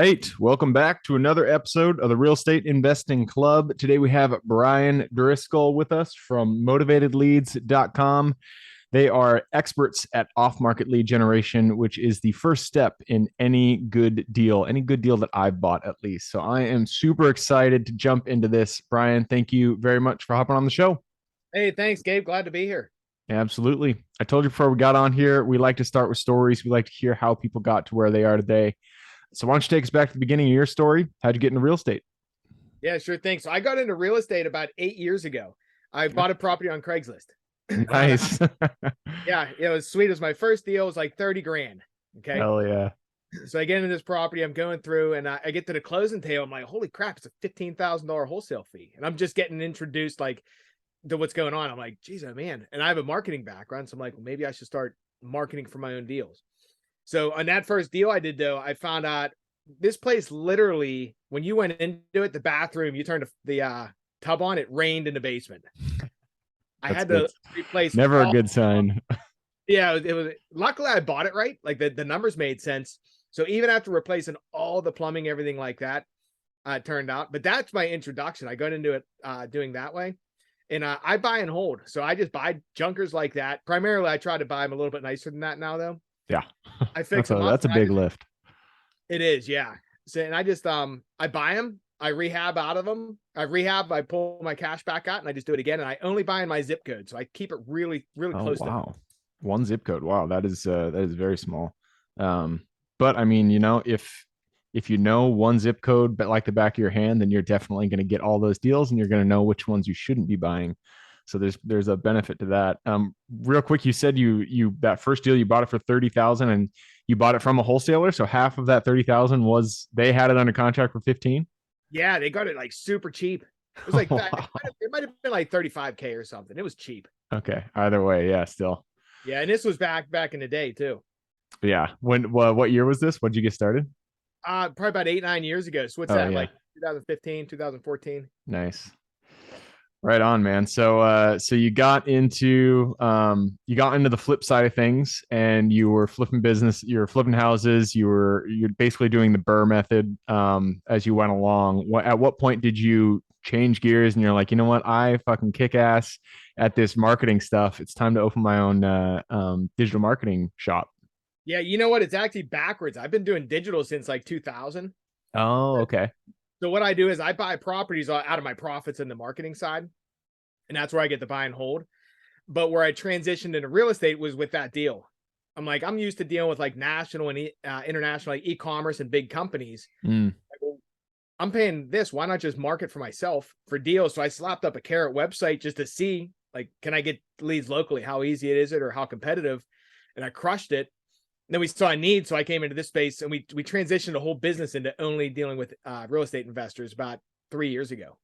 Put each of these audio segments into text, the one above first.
right. Welcome back to another episode of the Real Estate Investing Club. Today we have Bryan Driscoll with us from motivatedleads.com. They are experts at off-market lead generation, which is the first step in any good deal that I've bought at least. So I am super excited to jump into this. Bryan, thank you very much for hopping on the show. Hey, thanks, Gabe. Glad to be here. Absolutely. I told you before we got on here, we like to start with stories. We like to hear how people got to where they are today. So why don't you take us back to the beginning of your story? How'd you get into real estate? Yeah, sure thing. So I got into real estate about 8 years ago. I bought a property on Craigslist. Nice. Yeah, it was sweet. It was my first deal. It was like 30 grand. Okay. Hell yeah. So I get into this property. I'm going through and I get to the closing table. I'm like, holy crap, it's a $15,000 wholesale fee. And I'm just getting introduced like to what's going on. I'm like, geez, oh man. And I have a marketing background. So I'm like, well, maybe I should start marketing for my own deals. So on that first deal I did, though, I found out this place literally, when you went into it, the bathroom, you turned the tub on, it rained in the basement. I had to replace. Never a good sign. Yeah, it was. Luckily, I bought it right. Like the numbers made sense. So even after replacing all the plumbing, everything like that, it turned out. But that's my introduction. I got into it doing that way. And I buy and hold. So I just buy junkers like that. Primarily, I try to buy them a little bit nicer than that now, though. Yeah. I fix them up. That's a big lift. It is, yeah. So, and I just I buy them, I rehab out of them. I pull my cash back out, and I just do it again. And I only buy in my zip code, so I keep it really, really close. Wow, one zip code. Wow, that is very small. But I mean, if you know one zip code, but like the back of your hand, then you're definitely going to get all those deals, and you're going to know which ones you shouldn't be buying. So there's a benefit to that. Real quick, you said you that first deal you bought it for 30,000, and you bought it from a wholesaler. So half of that 30,000 was they had it under contract for 15. Yeah, they got it like super cheap. It was like that. It might have been like 35K or something. It was cheap. Okay. Either way, yeah, still. Yeah, and this was back in the day too. Yeah. What year was this? When did you get started? Probably about 8-9 years ago. So what's that? Yeah. Like 2015, 2014. Nice. Right on, man. So you got into the flip side of things, and you were flipping business, you were flipping houses, you're basically doing the Burr method as you went along. At what point did you change gears and you're like, you know what, I fucking kick ass at this marketing stuff. It's time to open my own digital marketing shop. Yeah, you know what? It's actually backwards. I've been doing digital since like 2000. Oh, okay. So what I do is I buy properties out of my profits in the marketing side, and that's where I get the buy and hold. But where I transitioned into real estate was with that deal. I'm used to dealing with like national and international like e-commerce and big companies. Like, well, I'm paying this. Why not just market for myself for deals? So I slapped up a Carrot website just to see, like, can I get leads locally? How easy it is or how competitive? And I crushed it. And then we saw a need, so I came into this space, and we transitioned the whole business into only dealing with real estate investors about 3 years ago.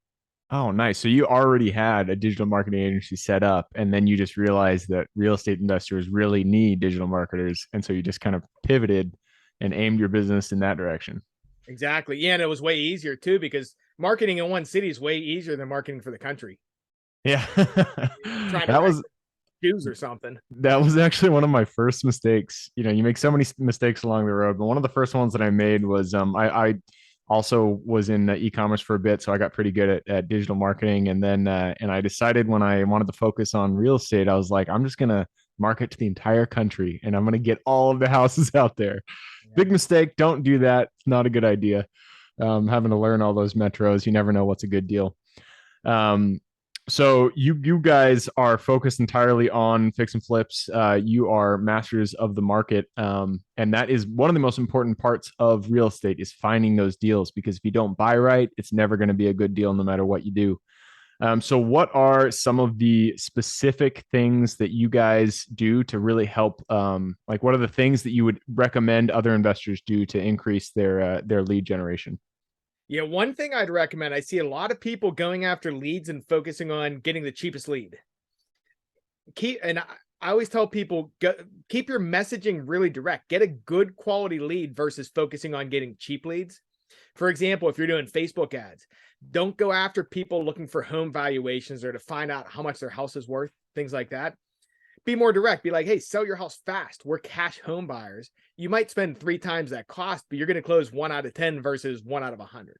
Oh, nice. So you already had a digital marketing agency set up, and then you just realized that real estate investors really need digital marketers. And so you just kind of pivoted and aimed your business in that direction. Exactly. Yeah, and it was way easier too, because marketing in one city is way easier than marketing for the country. Yeah. That was shoes or something. That was actually one of my first mistakes. You make so many mistakes along the road, but one of the first ones that I made was I also was in e-commerce for a bit, so I got pretty good at digital marketing. And then and I decided when I wanted to focus on real estate, I was like, I'm just gonna market to the entire country, and I'm gonna get all of the houses out there. Yeah. Big mistake. Don't do that. It's not a good idea. Having to learn all those metros, you never know what's a good deal. So you guys are focused entirely on fix and flips. You are masters of the market, and that is one of the most important parts of real estate is finding those deals. Because if you don't buy right, it's never going to be a good deal, no matter what you do. So what are some of the specific things that you guys do to really help? Like, what are the things that you would recommend other investors do to increase their lead generation? Yeah, one thing I'd recommend, I see a lot of people going after leads and focusing on getting the cheapest lead. I always tell people, keep your messaging really direct. Get a good quality lead versus focusing on getting cheap leads. For example, if you're doing Facebook ads, don't go after people looking for home valuations or to find out how much their house is worth, things like that. be more direct. Be like, hey, sell your house fast. We're cash home buyers. You might spend 3 times that cost, but you're going to close 1 out of 10 versus 1 out of 100.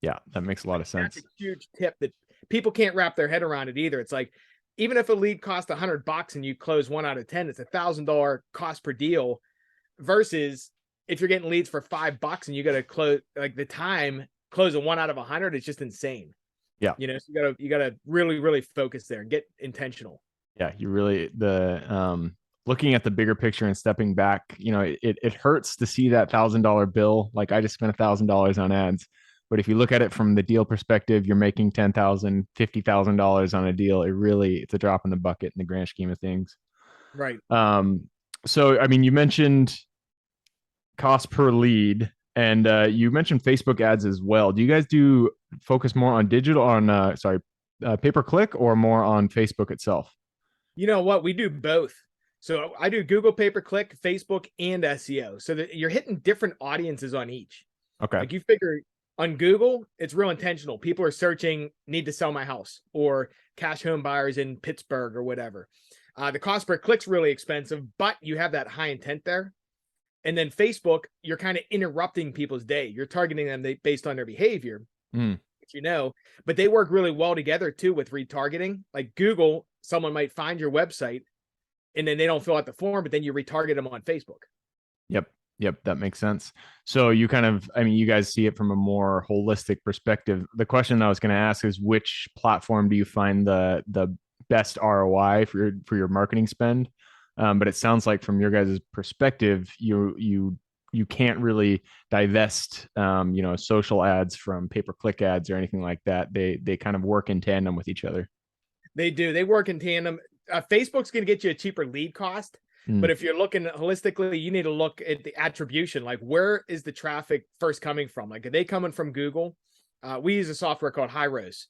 Yeah, that makes a lot of That's sense. a huge tip that people can't wrap their head around it either. It's like, even if a lead costs $100 and you close 1 out of 10, it's $1,000 cost per deal versus if you're getting leads for $5 and you got to close like the time close a 1 out of 100, it's just insane. Yeah. So you gotta really, really focus there and get intentional. Yeah, you really looking at the bigger picture and stepping back, it hurts to see that $1,000 bill. Like I just spent $1,000 on ads. But if you look at it from the deal perspective, you're making $10,000, $50,000 on a deal. It's a drop in the bucket in the grand scheme of things. Right. So I mean, you mentioned cost per lead, and you mentioned Facebook ads as well. Do you guys focus more on digital pay per click or more on Facebook itself? You know what? We do both. So I do Google pay per click, Facebook, and SEO. So that you're hitting different audiences on each. Okay. Like you figure on Google, it's real intentional. People are searching, need to sell my house, or cash home buyers in Pittsburgh or whatever. The cost per click's really expensive, but you have that high intent there. And then Facebook, you're kind of interrupting people's day. You're targeting them based on their behavior, but they work really well together too with retargeting. Like Google, someone might find your website and then they don't fill out the form, but then you retarget them on Facebook. Yep, that makes sense. So you you guys see it from a more holistic perspective. The question I was going to ask is, which platform do you find the best ROI for your marketing spend? But it sounds like from your guys' perspective, you can't really divest social ads from pay-per-click ads or anything like that. They kind of work in tandem with each other. They do. They work in tandem. Facebook's going to get you a cheaper lead cost. But if you're looking holistically, you need to look at the attribution. Like, where is the traffic first coming from? Like, are they coming from Google? We use a software called HighRose.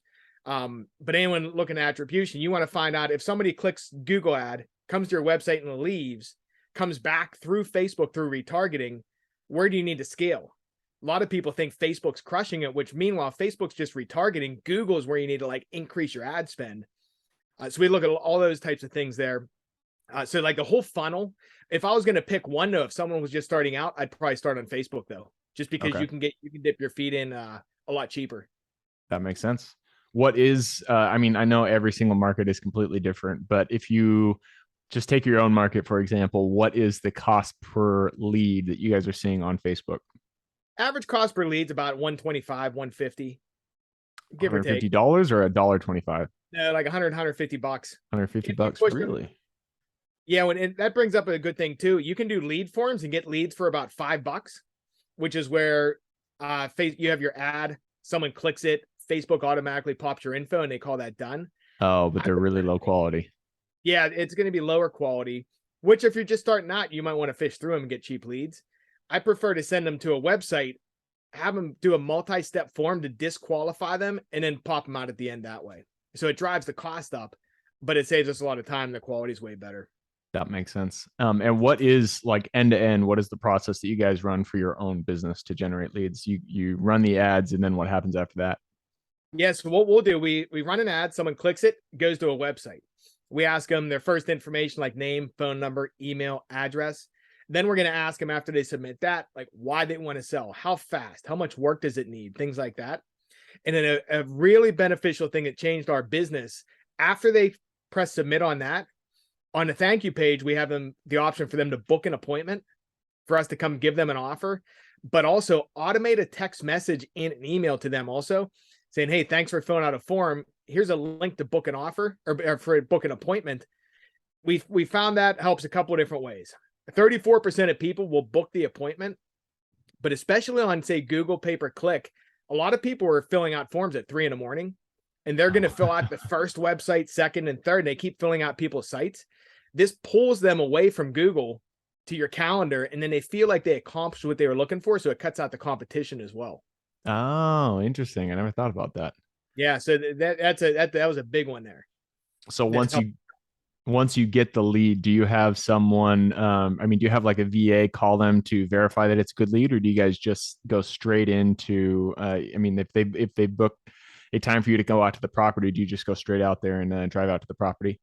But anyone looking at attribution, you want to find out if somebody clicks Google ad, comes to your website and leaves, comes back through Facebook through retargeting, where do you need to scale? A lot of people think Facebook's crushing it, which meanwhile, Facebook's just retargeting. Google is where you need to like increase your ad spend. So we look at all those types of things there. So like the whole funnel, if I was going to pick one, though, if someone was just starting out, I'd probably start on Facebook though, just because you can dip your feet in a lot cheaper. That makes sense. What is, I know every single market is completely different, but if you just take your own market, for example, what is the cost per lead that you guys are seeing on Facebook? Average cost per lead is about $125, $150, give or take. $150 or $1.25? No, like $100, $150. $150, really? Yeah, that brings up a good thing too. You can do lead forms and get leads for about $5, which is where you have your ad, someone clicks it, Facebook automatically pops your info, and they call that done. Oh, but they're really low quality. Yeah, it's going to be lower quality, which if you're just starting out, you might want to fish through them and get cheap leads. I prefer to send them to a website, have them do a multi-step form to disqualify them, and then pop them out at the end that way. So it drives the cost up, but it saves us a lot of time. The quality is way better. That makes sense. And what is like end to end? What is the process that you guys run for your own business to generate leads? You run the ads, and then what happens after that? Yes. So what we'll do, we run an ad, someone clicks it, goes to a website. We ask them their first information, like name, phone number, email, address. Then we're going to ask them after they submit that, like why they want to sell, how fast, how much work does it need, things like that. And then a really beneficial thing that changed our business, after they press submit on that, on the thank you page, we have the option for them to book an appointment for us to come give them an offer, but also automate a text message and an email to them also saying, hey, thanks for filling out a form. Here's a link to book an offer or for book an appointment. We found that helps a couple of different ways. 34% of people will book the appointment, but especially on, say, Google pay-per-click, a lot of people are filling out forms at 3 a.m. and they're going to fill out the first website, second, and third, and they keep filling out people's sites. This pulls them away from Google to your calendar, and then they feel like they accomplished what they were looking for, so it cuts out the competition as well. Oh, interesting. I never thought about that. Yeah, so that was a big one there. So once you get the lead, do you have someone, do you have like a VA call them to verify that it's a good lead, or do you guys just go straight into, if they book a time for you to go out to the property, do you just go straight out there and drive out to the property?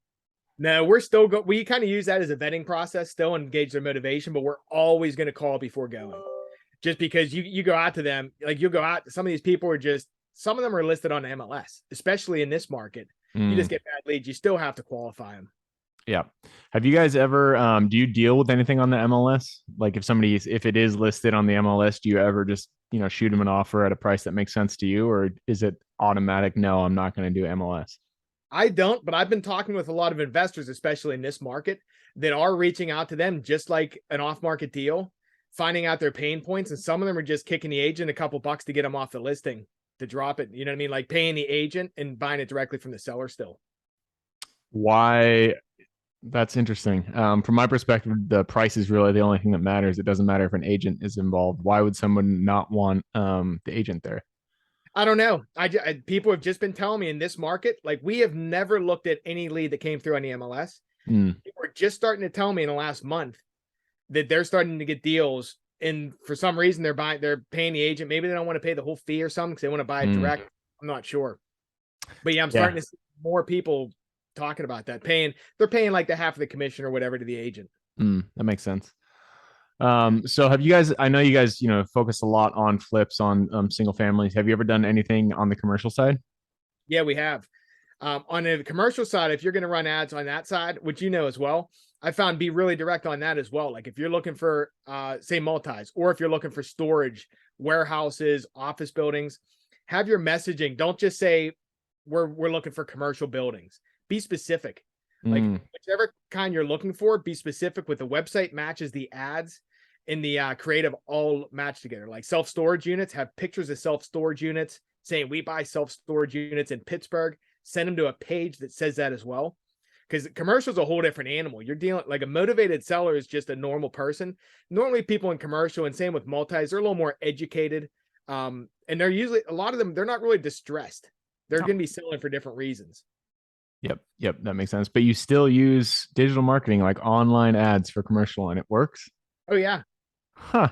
No, we're still we kind of use that as a vetting process, still engage their motivation, but we're always going to call before going. Just because you go out to them, like you'll go out, some of these people are just, some of them are listed on MLS, especially in this market. You just get bad leads. You still have to qualify them. Yeah. Have you guys ever do you deal with anything on the MLS? Like if it is listed on the MLS, do you ever just, shoot them an offer at a price that makes sense to you, or is it automatic? No, I'm not going to do MLS. I don't, but I've been talking with a lot of investors, especially in this market, that are reaching out to them just like an off-market deal, finding out their pain points, and some of them are just kicking the agent a couple bucks to get them off the listing, to drop it. You know what I mean? Like paying the agent and buying it directly from the seller still. Why? That's interesting. From my perspective, the price is really the only thing that matters. It doesn't matter if an agent is involved. Why would someone not want the agent there? I don't know. People have just been telling me in this market, like we have never looked at any lead that came through on the MLS. People are just starting to tell me in the last month that they're starting to get deals, and for some reason they're paying the agent. Maybe they don't want to pay the whole fee or something because they want to buy it direct. I'm not sure, but yeah, I'm starting to see more people talking about that. They're paying like the half of the commission or whatever to the agent. That makes sense. So have you guys, I know you guys, focus a lot on flips on single families. Have you ever done anything on the commercial side? Yeah, we have. On the commercial side, if you're going to run ads on that side, which as well, I found be really direct on that as well. Like if you're looking for, say, multis, or if you're looking for storage, warehouses, office buildings, have your messaging. Don't just say we're looking for commercial buildings. Be specific. Like whichever kind you're looking for, be specific with the website matches the ads in the creative all match together. Like self-storage units, have pictures of self-storage units saying we buy self-storage units in Pittsburgh. Send them to a page that says that as well. Because commercial is a whole different animal. You're dealing like a motivated seller is just a normal person. Normally people in commercial, and same with multis, they're a little more educated. And they're usually, a lot of them, they're not really distressed. They're going to be selling for different reasons. Yep, that makes sense. But you still use digital marketing, like online ads for commercial, and it works? Oh yeah. Huh.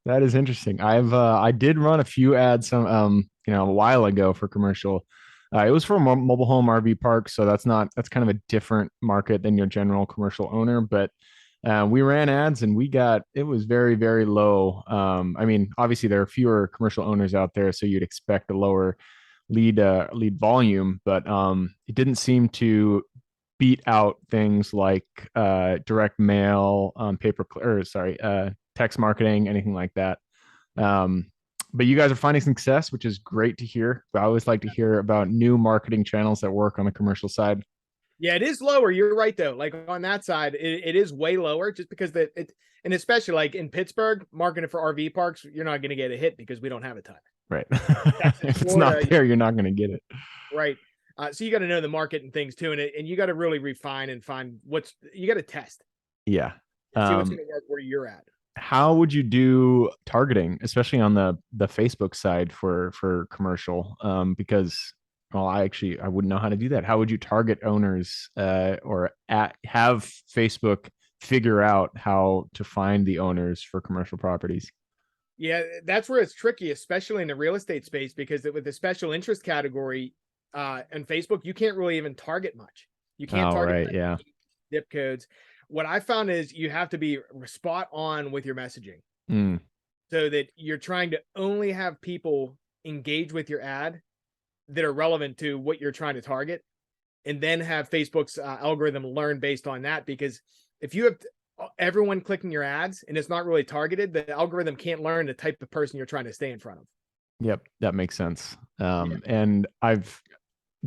That is interesting. I did run a few ads a while ago for commercial. It was for a mobile home RV park, so that's kind of a different market than your general commercial owner. But we ran ads and it was very, very low. I mean, obviously there are fewer commercial owners out there, so you'd expect a lower lead volume, but it didn't seem to beat out things like direct mail, text marketing, anything like that. But you guys are finding success, which is great to hear. I always like to hear about new marketing channels that work on the commercial side. Yeah, it is lower. You're right though. Like on that side, it is way lower, just because and especially like in Pittsburgh, marketing for RV parks, you're not going to get a hit because we don't have a ton. Right. If it's not there, you're not going to get it. Right. So you got to know the market and things too, and you got to really refine and find you got to test. Yeah. See what's going to work where you're at. How would you do targeting, especially on the Facebook side for commercial? Because I wouldn't know how to do that. How would you target owners or have Facebook figure out how to find the owners for commercial properties? Yeah, that's where it's tricky, especially in the real estate space, because with the special interest category and Facebook, you can't really even target much. You can't target zip codes. What I found is you have to be spot on with your messaging so that you're trying to only have people engage with your ad that are relevant to what you're trying to target, and then have Facebook's algorithm learn based on that. Because if you have everyone clicking your ads and it's not really targeted, the algorithm can't learn the type of person you're trying to stay in front of. Yep, that makes sense. And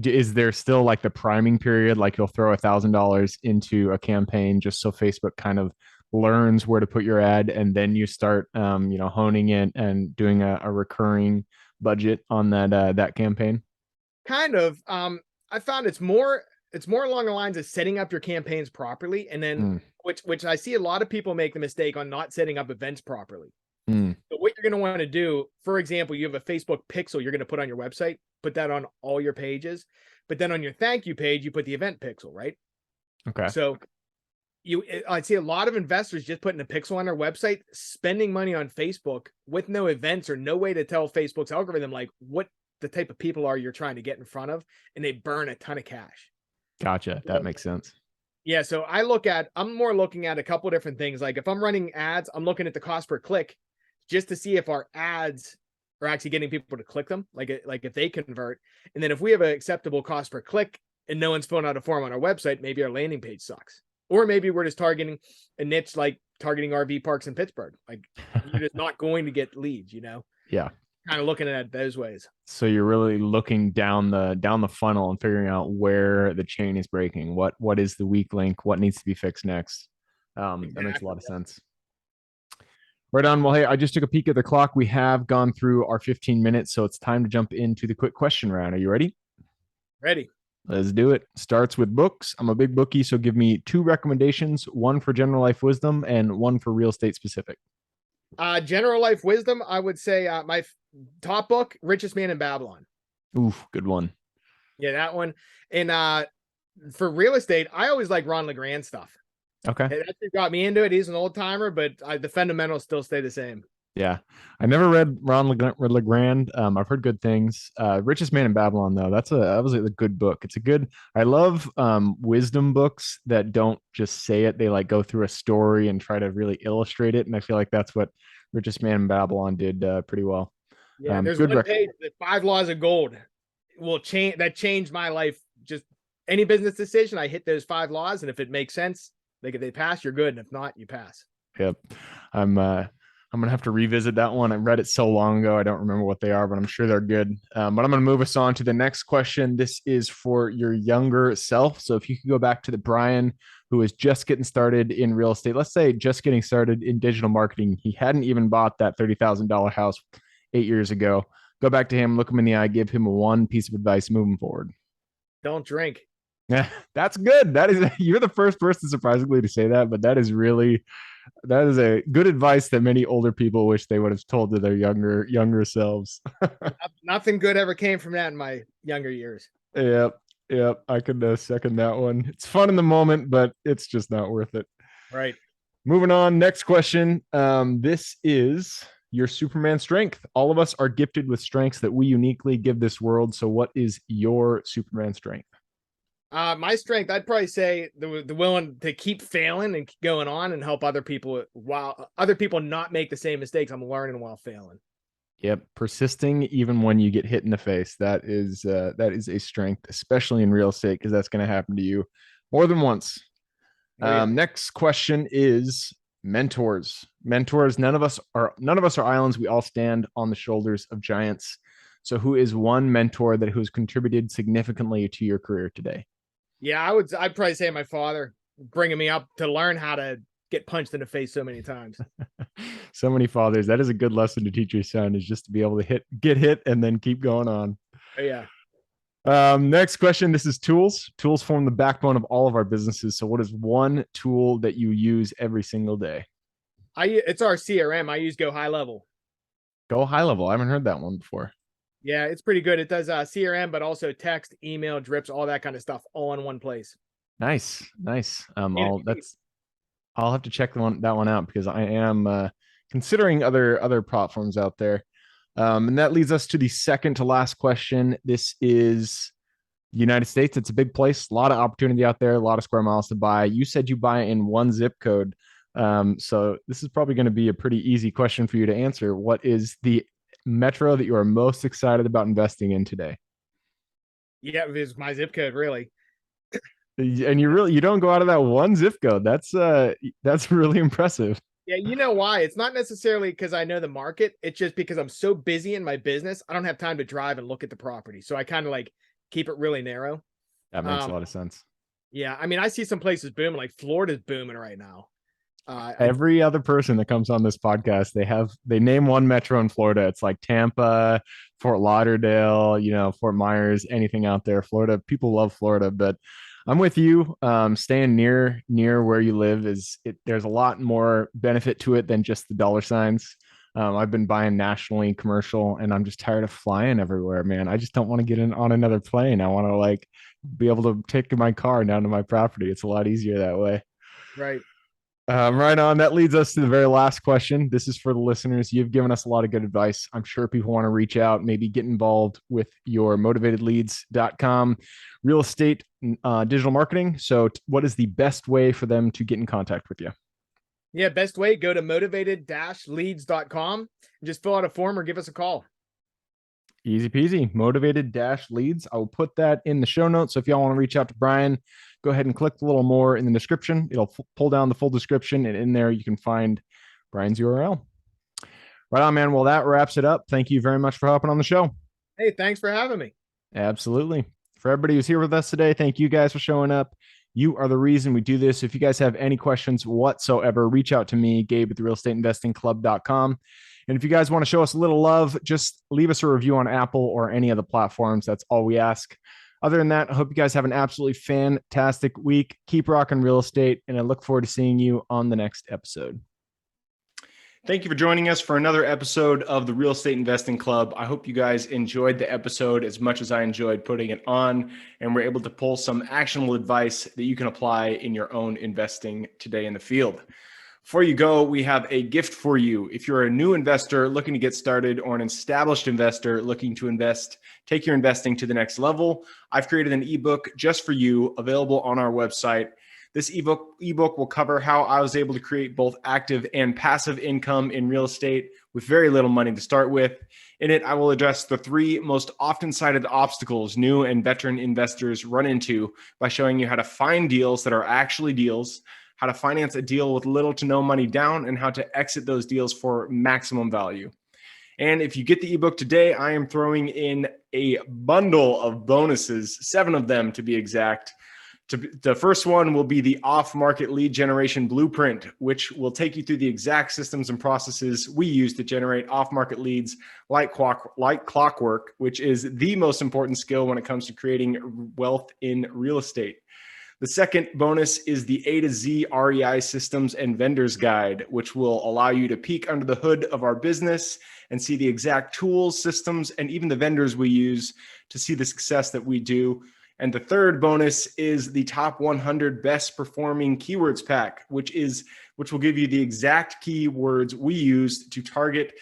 is there still like the priming period? Like you'll throw $1,000 into a campaign just so Facebook kind of learns where to put your ad, and then you start, honing it and doing a recurring budget on that campaign. Kind of. I found it's more along the lines of setting up your campaigns properly, and then which I see a lot of people make the mistake on not setting up events properly. So what you're going to want to do, for example, you have a Facebook pixel you're going to put on your website, put that on all your pages, but then on your thank you page, you put the event pixel, right? Okay. So I see a lot of investors just putting a pixel on their website, spending money on Facebook with no events or no way to tell Facebook's algorithm like what the type of people are you're trying to get in front of, and they burn a ton of cash. Gotcha. That makes sense. Yeah, so I'm more looking at a couple different things. Like if I'm running ads, I'm looking at the cost per click just to see if our ads are actually getting people to click them, like if they convert. And then if we have an acceptable cost per click and no one's filling out a form on our website, maybe our landing page sucks. Or maybe we're just targeting a niche like targeting RV parks in Pittsburgh. Like you're just not going to get leads, Yeah. kind of looking at it those ways. So you're really looking down the funnel and figuring out where the chain is breaking. What is the weak link? What needs to be fixed next? That makes a Exactly. lot of sense. Right on. Well, hey, I just took a peek at the clock. We have gone through our 15 minutes, so it's time to jump into the quick question round. Are you ready? Ready. Let's do it. Starts with books. I'm a big bookie, so give me two recommendations, one for general life wisdom and one for real estate specific. General life wisdom, I would say my top book, Richest Man in Babylon. Oof, good one. Yeah, that one. And for real estate, I always like Ron LeGrand stuff. Okay. That's what got me into it. He's an old timer, but the fundamentals still stay the same. Yeah. I never read Ron LeGrand. I've heard good things. Richest Man in Babylon, though, that was a good book. I love wisdom books that don't just say it. They like go through a story and try to really illustrate it. And I feel like that's what Richest Man in Babylon did pretty well. Yeah, there's Good one page, the 5 laws of gold will change. That changed my life. Just any business decision, I hit those 5 laws, and if it makes sense, they pass, you're good, and if not, you pass. Yep. I'm gonna have to revisit that one. I read it so long ago, I don't remember what they are, but I'm sure they're good. But I'm gonna move us on to the next question. This is for your younger self. So if you could go back to the Bryan who is just getting started in real estate, let's say just getting started in digital marketing, he hadn't even bought that $30,000 house 8 years ago. Go back to him, look him in the eye, give him one piece of advice moving forward. Don't drink. Yeah, that's good. That is you're the first person surprisingly to say that, but that is a good advice that many older people wish they would have told to their younger selves. Nothing good ever came from that in my younger years. Yep, yep. I could second that one. It's fun in the moment, but it's just not worth it. Right. Moving on. Next question. This is your Superman strength. All of us are gifted with strengths that we uniquely give this world. So, what is your Superman strength? My strength, I'd probably say the willing to keep failing and keep going on and help other people while other people not make the same mistakes. I'm learning while failing. Yep, persisting even when you get hit in the face. That is a strength, especially in real estate, because that's going to happen to you more than once. Oh, yeah. Next question is mentors. Mentors. None of us are islands. We all stand on the shoulders of giants. So, who is one mentor who has contributed significantly to your career today? Yeah, I'd probably say my father bringing me up to learn how to get punched in the face so many times. So many fathers. That is a good lesson to teach your son, is just to be able to get hit and then keep going on. Oh, yeah. Next question. This is tools. Tools form the backbone of all of our businesses. So what is one tool that you use every single day? It's our CRM. I use Go High Level. Go High Level. I haven't heard that one before. Yeah, it's pretty good. It does CRM, but also text, email, drips, all that kind of stuff all in one place. Nice. I'll have to check that one out, because I am considering other platforms out there. And that leads us to the second to last question. This is United States. It's a big place, a lot of opportunity out there, a lot of square miles to buy. You said you buy in one zip code. So this is probably going to be a pretty easy question for you to answer. What is the metro that you are most excited about investing in today? Yeah, it's my zip code, really. And you don't go out of that one zip code. That's really impressive. Yeah, you know why? It's not necessarily because I know the market. It's just because I'm so busy in my business, I don't have time to drive and look at the property. So I kind of like keep it really narrow. That makes a lot of sense. Yeah, I mean, I see some places booming, like Florida's booming right now. Every other person that comes on this podcast, they name one metro in Florida. It's like Tampa, Fort Lauderdale, Fort Myers, anything out there. Florida, people love Florida, but I'm with you. Staying near where you live there's a lot more benefit to it than just the dollar signs. I've been buying nationally commercial, and I'm just tired of flying everywhere, man. I just don't want to get on another plane. I want to like be able to take my car down to my property. It's a lot easier that way. Right. Right on. That leads us to the very last question. This is for the listeners. You've given us a lot of good advice. I'm sure people want to reach out, maybe get involved with your motivatedleads.com real estate digital marketing. So, what is the best way for them to get in contact with you? Yeah, best way, go to motivated-leads.com and just fill out a form or give us a call. Easy peasy. Motivated-leads. I will put that in the show notes. So if y'all want to reach out to Bryan, go ahead and click a little more in the description. It'll pull down the full description, and in there you can find Bryan's URL. Right on, man. Well, that wraps it up. Thank you very much for hopping on the show. Hey, thanks for having me. Absolutely. For everybody who's here with us today, thank you guys for showing up. You are the reason we do this. If you guys have any questions whatsoever, reach out to me, Gabe at the realestateinvestingclub.com. And if you guys want to show us a little love, just leave us a review on Apple or any of the platforms. That's all we ask. Other than that, I hope you guys have an absolutely fantastic week. Keep rocking real estate, and I look forward to seeing you on the next episode. Thank you for joining us for another episode of the Real Estate Investing Club. I hope you guys enjoyed the episode as much as I enjoyed putting it on, and we're able to pull some actionable advice that you can apply in your own investing today in the field. Before you go, we have a gift for you. If you're a new investor looking to get started or an established investor looking to take your investing to the next level, I've created an ebook just for you, available on our website. This ebook will cover how I was able to create both active and passive income in real estate with very little money to start with. In it, I will address the 3 most often cited obstacles new and veteran investors run into by showing you how to find deals that are actually deals, how to finance a deal with little to no money down, and how to exit those deals for maximum value. And if you get the ebook today, I am throwing in a bundle of bonuses, 7 of them to be exact. The first one will be the off-market lead generation blueprint, which will take you through the exact systems and processes we use to generate off-market leads like clockwork, which is the most important skill when it comes to creating wealth in real estate. The second bonus is the A to Z REI systems and vendors guide, which will allow you to peek under the hood of our business and see the exact tools, systems, and even the vendors we use to see the success that we do. And the third bonus is the top 100 best performing keywords pack, which will give you the exact keywords we use to target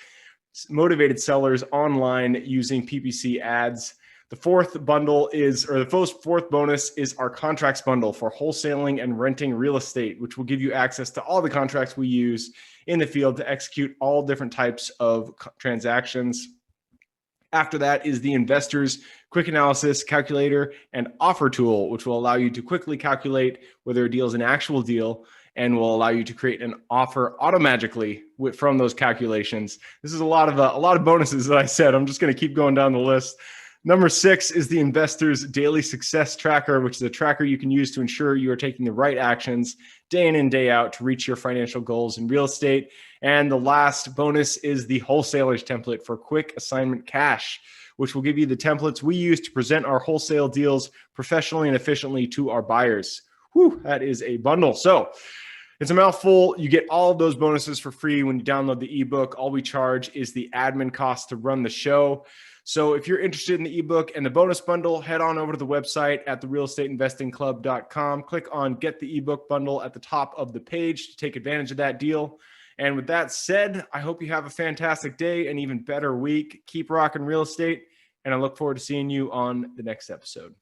motivated sellers online using PPC ads. The fourth bonus is our contracts bundle for wholesaling and renting real estate, which will give you access to all the contracts we use in the field to execute all different types of transactions. After that is the Investors Quick Analysis Calculator and Offer Tool, which will allow you to quickly calculate whether a deal is an actual deal and will allow you to create an offer automatically from those calculations. This is a lot of bonuses that I said. I'm just going to keep going down the list. Number 6 is the Investors Daily Success Tracker, which is a tracker you can use to ensure you are taking the right actions day in and day out to reach your financial goals in real estate. And the last bonus is the Wholesalers Template for Quick Assignment Cash, which will give you the templates we use to present our wholesale deals professionally and efficiently to our buyers. Whew, that is a bundle. So it's a mouthful. You get all of those bonuses for free when you download the ebook. All we charge is the admin cost to run the show. So if you're interested in the ebook and the bonus bundle, head on over to the website at therealestateinvestingclub.com. Click on Get the Ebook Bundle at the top of the page to take advantage of that deal. And with that said, I hope you have a fantastic day and even better week. Keep rocking real estate, and I look forward to seeing you on the next episode.